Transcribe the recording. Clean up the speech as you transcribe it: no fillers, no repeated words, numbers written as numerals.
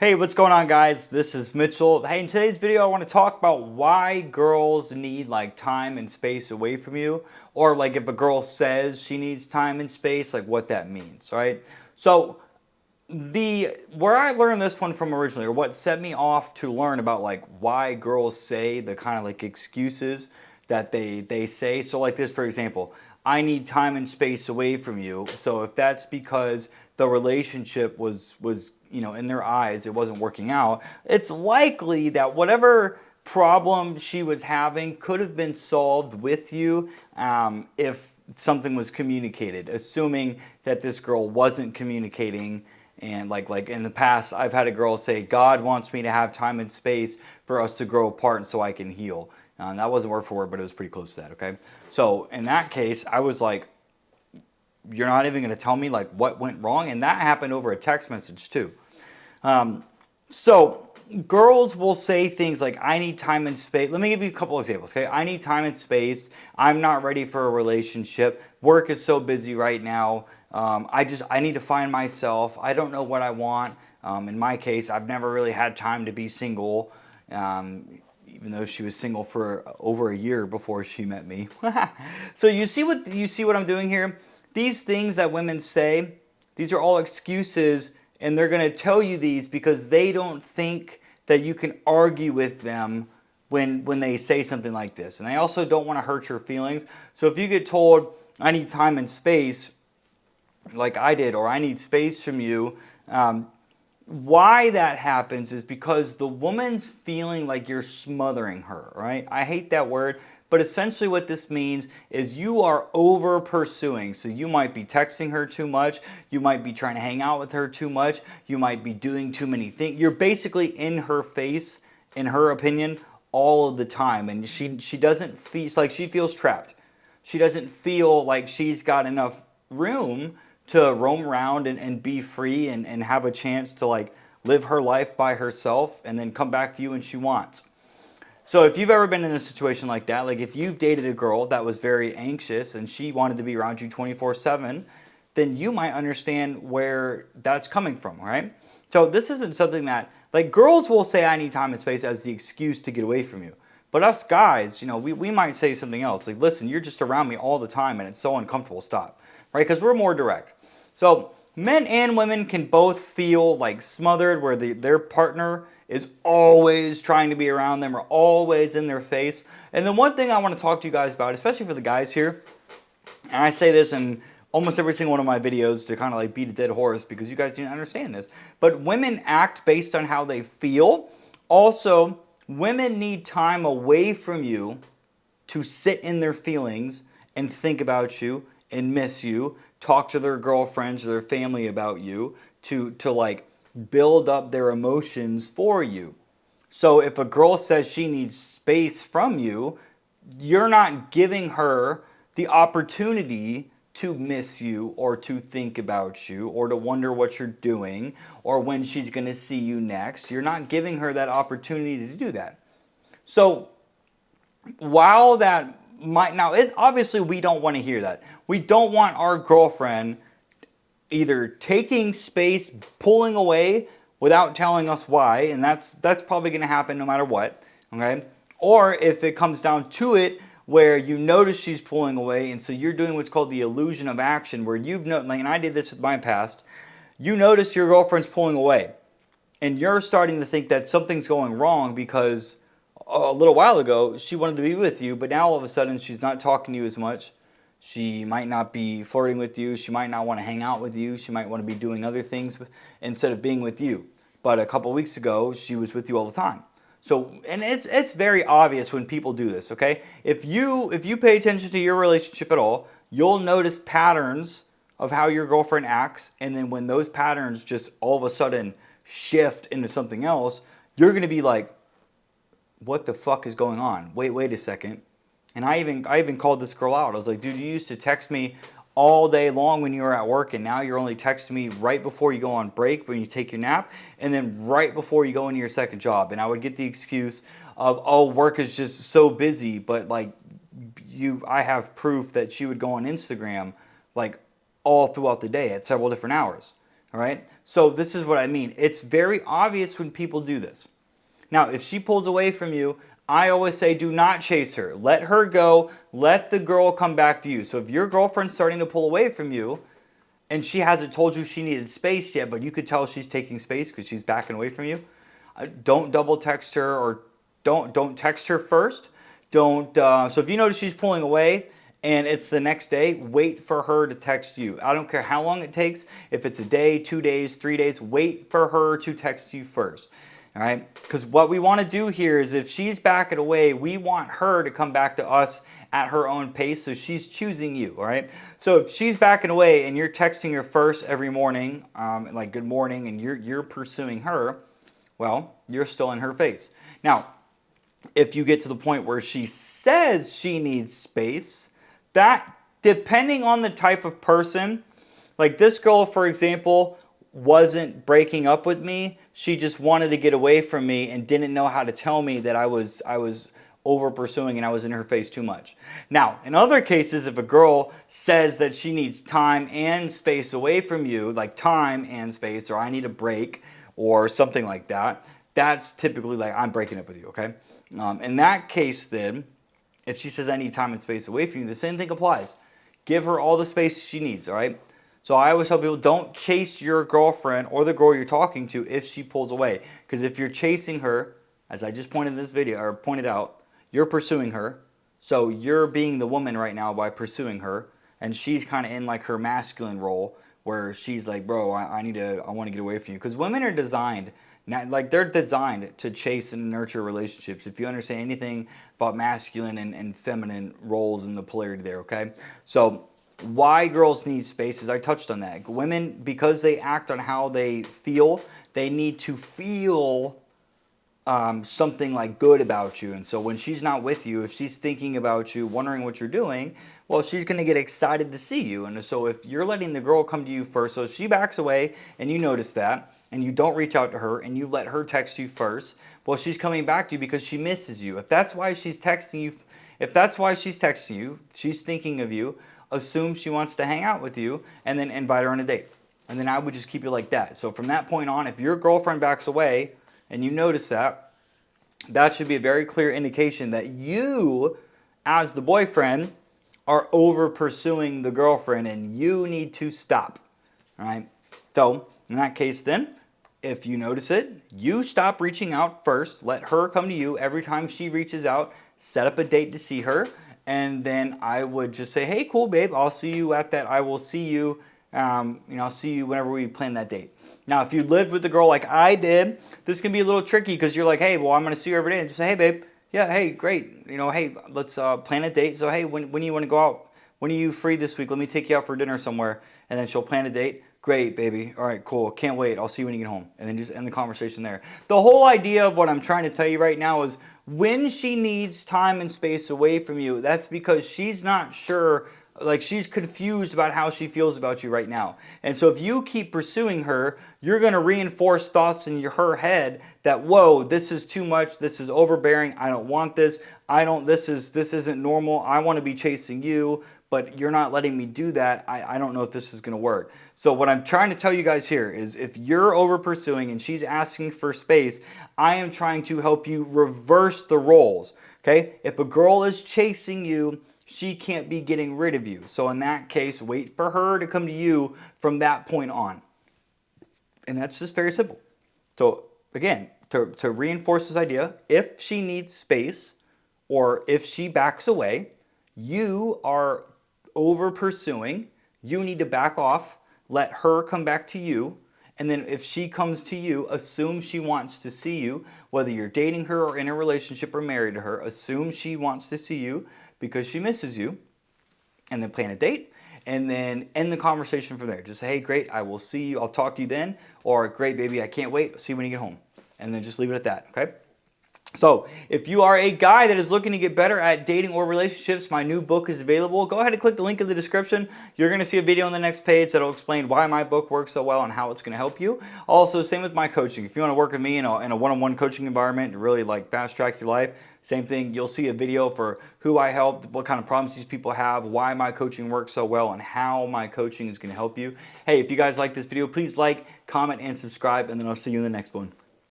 Hey, what's going on, guys? This is Mitchell. Hey, in today's video, I want to talk about why girls need like time and space away from you, or like if a girl says she needs time and space, like what that means, right? So the where I learned this one from originally, or what set me off to learn about like why girls say the kind of like excuses that they say. So like this, for example, I need time and space away from you. So if that's because the relationship was in their eyes it wasn't working out, it's likely that whatever problem she was having could have been solved with you if something was communicated, assuming that this girl wasn't communicating. And like in the past, I've had a girl say, God wants me to have time and space for us to grow apart and so I can heal. That wasn't word for word, but it was pretty close to that, okay? So in that case, I was like, you're not even going to tell me like what went wrong? And that happened over a text message too. So girls will say things like, I need time and space. Let me give you a couple examples, okay? I need time and space. I'm not ready for a relationship. Work is so busy right now. I need to find myself. I don't know what I want. In my case, I've never really had time to be single, even though she was single for over a year before she met me. So you see what I'm doing here? These things that women say, these are all excuses, and they're going to tell you these because they don't think that you can argue with them when they say something like this. And they also don't want to hurt your feelings. So if you get told, I need time and space, like I did, or I need space from you, why that happens is because the woman's feeling like you're smothering her, right? I hate that word, but essentially what this means is you are over pursuing. So you might be texting her too much, you might be trying to hang out with her too much, you might be doing too many things. You're basically in her face, in her opinion, all of the time, and she doesn't feel, it's like she feels trapped. She doesn't feel like she's got enough room to roam around and be free and have a chance to like live her life by herself and then come back to you when she wants. So if you've ever been in a situation like that, like if you've dated a girl that was very anxious and she wanted to be around you 24/7, then you might understand where that's coming from, right? So this isn't something that, like, girls will say I need time and space as the excuse to get away from you. But us guys, we might say something else. Like, listen, you're just around me all the time and it's so uncomfortable, stop. Right? Because we're more direct. So men and women can both feel like smothered, where their partner is always trying to be around them or always in their face. And the one thing I want to talk to you guys about, especially for the guys here, and I say this in almost every single one of my videos to kind of like beat a dead horse because you guys didn't understand this, but women act based on how they feel. Also, women need time away from you to sit in their feelings and think about you and miss you, talk to their girlfriends or their family about you, to like build up their emotions for you. So if a girl says she needs space from you, you're not giving her the opportunity to miss you or to think about you or to wonder what you're doing or when she's going to see you next. You're not giving her that opportunity to do that. So while that might, now it's obviously we don't want to hear that. We don't want our girlfriend either taking space, pulling away without telling us why, and that's probably going to happen no matter what, okay? Or if it comes down to it where you notice she's pulling away, and so you're doing what's called the illusion of action, where you've known, like, and I did this with my past, you notice your girlfriend's pulling away, and you're starting to think that something's going wrong because a little while ago she wanted to be with you, but now all of a sudden she's not talking to you as much. She might not be flirting with you. She might not want to hang out with you. She might want to be doing other things instead of being with you. But a couple weeks ago, she was with you all the time. So, and it's very obvious when people do this, okay? If you pay attention to your relationship at all, you'll notice patterns of how your girlfriend acts, and then when those patterns just all of a sudden shift into something else, you're going to be like, what the fuck is going on? Wait a second. And I even called this girl out. I was like, dude, you used to text me all day long when you were at work, and now you're only texting me right before you go on break, when you take your nap, and then right before you go into your second job. And I would get the excuse of, oh, work is just so busy, but like I have proof that she would go on Instagram like all throughout the day at several different hours. All right. So this is what I mean. It's very obvious when people do this. Now, if she pulls away from you, I always say do not chase her. Let her go. Let the girl come back to you. So if your girlfriend's starting to pull away from you and she hasn't told you she needed space yet, but you could tell she's taking space because she's backing away from you, don't double text her or don't text her first. Don't. So if you notice she's pulling away and it's the next day, wait for her to text you. I don't care how long it takes. If it's a day, 2 days, 3 days, wait for her to text you first. All right? Because what we want to do here is if she's backing away, we want her to come back to us at her own pace, so she's choosing you, all right? So if she's backing away and you're texting her first every morning, like good morning, and you're pursuing her, well, you're still in her face. Now, if you get to the point where she says she needs space, that, depending on the type of person, like this girl, for example, wasn't breaking up with me. She just wanted to get away from me and didn't know how to tell me that I was over pursuing and I was in her face too much. Now, in other cases, if a girl says that she needs time and space away from you, like time and space, or I need a break, or something like that, that's typically like I'm breaking up with you, okay? In that case, then, if she says I need time and space away from you, the same thing applies. Give her all the space she needs, all right? So I always tell people, don't chase your girlfriend or the girl you're talking to if she pulls away. Because if you're chasing her, as I just pointed in this video, or pointed out, you're pursuing her. So you're being the woman right now by pursuing her. And she's kind of in like her masculine role where she's like, bro, I want to get away from you. Because women are designed, like they're designed to chase and nurture relationships. If you understand anything about masculine and feminine roles and the polarity there, okay? So why girls need space is I touched on that. Women, because they act on how they feel, they need to feel something like good about you. And so when she's not with you, if she's thinking about you, wondering what you're doing, well, she's going to get excited to see you. And so if you're letting the girl come to you first, so she backs away and you notice that, and you don't reach out to her and you let her text you first, well, she's coming back to you because she misses you. If that's why she's texting you, she's thinking of you, assume she wants to hang out with you, and then invite her on a date. And then I would just keep it like that. So from that point on, if your girlfriend backs away and you notice that, that should be a very clear indication that you, as the boyfriend, are over pursuing the girlfriend and you need to stop. All right? So in that case then, if you notice it, you stop reaching out first. Let her come to you. Every time she reaches out, set up a date to see her. And then I would just say, hey, cool, babe, I'll see you at that. I will see you, I'll see you whenever we plan that date. Now, if you lived with a girl like I did, this can be a little tricky because you're like, hey, well, I'm going to see you every day. And just say, hey, babe, yeah, hey, great. Hey, let's plan a date. So, hey, when do you want to go out? When are you free this week? Let me take you out for dinner somewhere. And then she'll plan a date. Great, baby. All right, cool. Can't wait. I'll see you when you get home. And then just end the conversation there. The whole idea of what I'm trying to tell you right now is when she needs time and space away from you, that's because she's not sure, like she's confused about how she feels about you right now. And so if you keep pursuing her, you're going to reinforce thoughts in her head that, whoa, this is too much. This is overbearing. I don't want this. This isn't normal. I want to be chasing you, but you're not letting me do that. I don't know if this is going to work. So what I'm trying to tell you guys here is if you're over pursuing and she's asking for space, I am trying to help you reverse the roles. Okay? If a girl is chasing you, she can't be getting rid of you. So in that case, wait for her to come to you from that point on. And that's just very simple. So again, to reinforce this idea, if she needs space or if she backs away, you are over pursuing, you need to back off, let her come back to you, and then if she comes to you, assume she wants to see you, whether you're dating her or in a relationship or married to her, assume she wants to see you because she misses you, and then plan a date, and then end the conversation from there. Just say, hey, great, I will see you, I'll talk to you then, or great, baby, I can't wait, see you when you get home. And then just leave it at that, okay? So, if you are a guy that is looking to get better at dating or relationships, my new book is available. Go ahead and click the link in the description. You're going to see a video on the next page that will explain why my book works so well and how it's going to help you. Also, same with my coaching. If you want to work with me in a one-on-one coaching environment to really like fast track your life, same thing. You'll see a video for who I helped, what kind of problems these people have, why my coaching works so well, and how my coaching is going to help you. Hey, if you guys like this video, please like, comment, and subscribe, and then I'll see you in the next one.